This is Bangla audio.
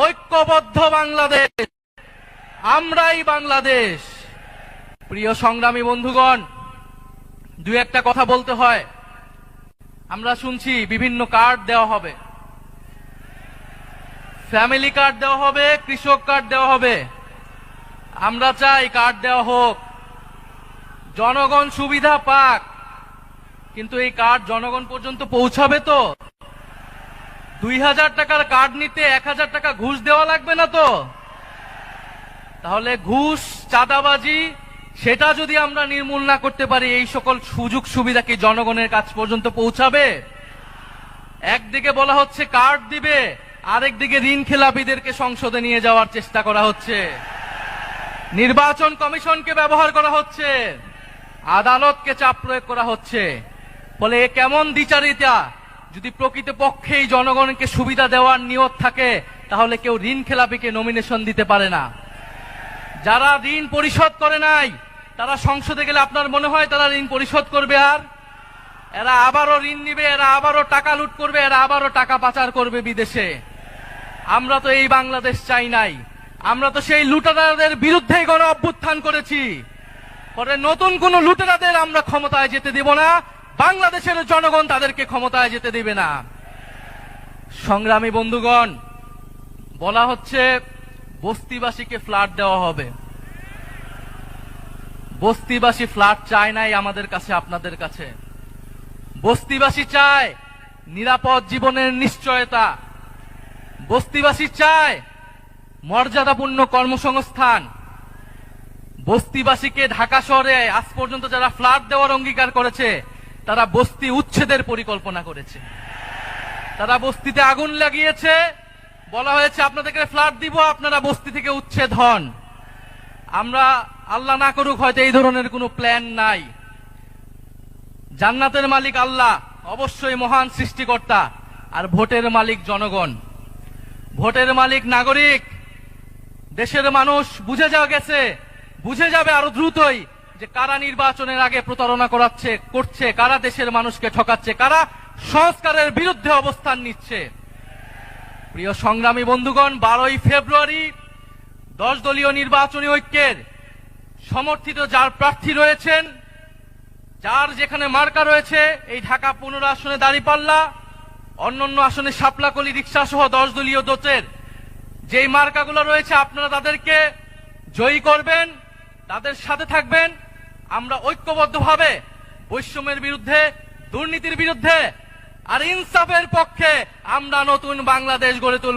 ঐক্যবদ্ধ বাংলাদেশ, আমরাই বাংলাদেশ। প্রিয় সংগ্রামী বন্ধুগণ, দুই একটা কথা বলতে হয়। আমরা শুনছি বিভিন্ন কার্ড দেওয়া হবে, ফ্যামিলি কার্ড দেওয়া হবে, কৃষক কার্ড দেওয়া হবে। আমরা চাই কার্ড দেওয়া হোক, জনগণ সুবিধা পাক, কিন্তু এই কার্ড জনগণ পর্যন্ত পৌঁছাবে তো? 2000 টাকার কার্ড নিতে 1000 টাকা ঘুষ দেওয়া লাগবে না তো? তাহলে ঘুষ, চাঁদাবাজি সেটা যদি আমরা নির্মূল না করতে পারি, এই সকল সুযোগ সুবিধা কি জনগণের কাছ পর্যন্ত পৌঁছাবে? একদিকে বলা হচ্ছে কার্ড দিবে, আরেকদিকে ঋণ খেলাপিদেরকে সংসদে নিয়ে যাওয়ার চেষ্টা করা হচ্ছে, নির্বাচন কমিশনকে ব্যবহার করা হচ্ছে, আদালতকে চাপ প্রয়োগ করা হচ্ছে। ফলে এ কেমন দ্বিচারিতা? যদি প্রকৃতপক্ষেই জনগণকে সুবিধা দেওয়ার নিয়ত থাকে, তাহলে কেউ ঋণ খেলাপিকে নমিনেশন দিতে পারে না। যারা ঋণ পরিশোধ করে নাই, তারা সংসদে গেলে আপনার মনে হয় তারা ঋণ পরিশোধ করবে? আর এরা আবারও ঋণ নিবে, এরা আবারও টাকা লুট করবে, এরা আবারও টাকা পাচার করবে বিদেশে। আমরা তো এই বাংলাদেশ চাই নাই। আমরা তো সেই লুটেরাদের বিরুদ্ধেই গণ অভ্যুত্থান করেছি। পরে নতুন কোন লুটেরাদের আমরা ক্ষমতায় যেতে দেব না, বাংলাদেশের জনগণ তাদেরকে ক্ষমতায় যেতে দিবে না। সংগ্রামী বন্ধুগণ, বলা হচ্ছে বস্তিবাসীকে ফ্ল্যাট দেওয়া হবে। বস্তিবাসী ফ্ল্যাট চায় নাই আমাদের কাছে, আপনাদের কাছে। বস্তিবাসী চায় নিরাপদ জীবনের নিশ্চয়তা। বস্তিবাসী চায় মর্যাদাপূর্ণ কর্মসংস্থান। বস্তিবাসীকে ঢাকা শহরে আজ পর্যন্ত যারা ফ্ল্যাট দেওয়ার অঙ্গীকার করেছে, তারা বস্তি উচ্ছেদের পরিকল্পনা করেছে। তারা বস্তিতে আগুন লাগিয়েছে, বলা হয়েছে আপনাদেরকে ফ্ল্যাট দিব, আপনারা বস্তি থেকে উচ্ছেদ হন। আমরা, আল্লাহ না করুক, হয়তো এই ধরনের কোনো প্ল্যান নাই। জান্নাতের মালিক আল্লাহ, অবশ্যই মহান সৃষ্টিকর্তা, আর ভোটের মালিক জনগণ। ভোটের মালিক নাগরিক, দেশের মানুষ বুঝে গেছে, বুঝে যাবে আরো দ্রুতই যে কারা নির্বাচনের আগে প্রতারণা করছে, কারা দেশের মানুষকে ঠকাচ্ছে, কারা সংস্কারের বিরুদ্ধে অবস্থান নিচ্ছে। প্রিয় সংগ্রামী বন্ধুগণ, 12ই ফেব্রুয়ারি 10 দলীয় নির্বাচনী ঐক্যের সমর্থিত যার প্রার্থী রয়েছেন, যার যেখানে মার্কা রয়েছে, এই ঢাকা 15 আসনে দাঁড়িপাল্লা, অন্যান্য আসনে শাপলাকলি, রিক্সা সহ 10 দলীয় জোটের যেই মার্কাগুলো রয়েছে, আপনারা তাদেরকে জয়ী করবেন, তাদের সাথে থাকবেন। আমরা ঐক্যবদ্ধভাবে বৈষম্যের বিরুদ্ধে, দুর্নীতির বিরুদ্ধে আর ইনসাফের পক্ষে আমরা নতুন বাংলাদেশ গড়ে তুলব।